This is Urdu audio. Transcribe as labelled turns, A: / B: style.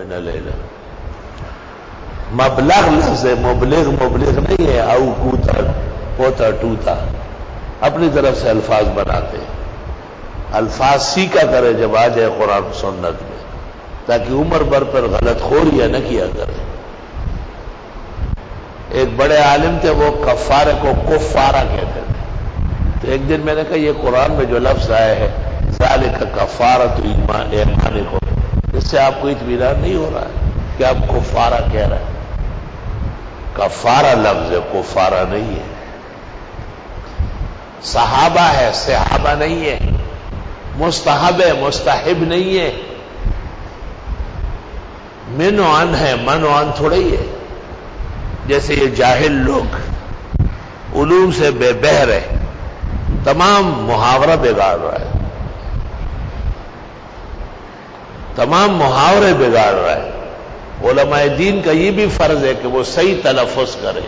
A: من العلم. مبلغ لفظ ہے، مبلغ نہیں ہے، او کوتا پوتا ٹوتا اپنی طرف سے الفاظ بناتے ہیں. الفاظ سیکھا کرے جب آ جائے قرآن سنت میں، تاکہ عمر بھر پر غلط خوریاں نہ کیا کرے. ایک بڑے عالم تھے، وہ کفارے کو کفارہ کہتے تھے. تو ایک دن میں نے کہا یہ قرآن میں جو لفظ آیا ہے ذالک کفارۃ ایمانکم، اس سے آپ کو اطمینان نہیں ہو رہا ہے کہ آپ کفارہ کہہ رہے ہیں. کفارہ لفظ ہے، کفارہ نہیں ہے. صحابہ ہے، صحابہ نہیں ہے. مستحب ہے، مستحب نہیں ہے. من و عن ہے، من و عن تھوڑا ہی ہے. جیسے یہ جاہل لوگ علوم سے بے بہر ہے، تمام محاورہ بگاڑ رہا ہے، تمام محاورے بگاڑ رہا ہے. علماء دین کا یہ بھی فرض ہے کہ وہ صحیح تلفظ کرے.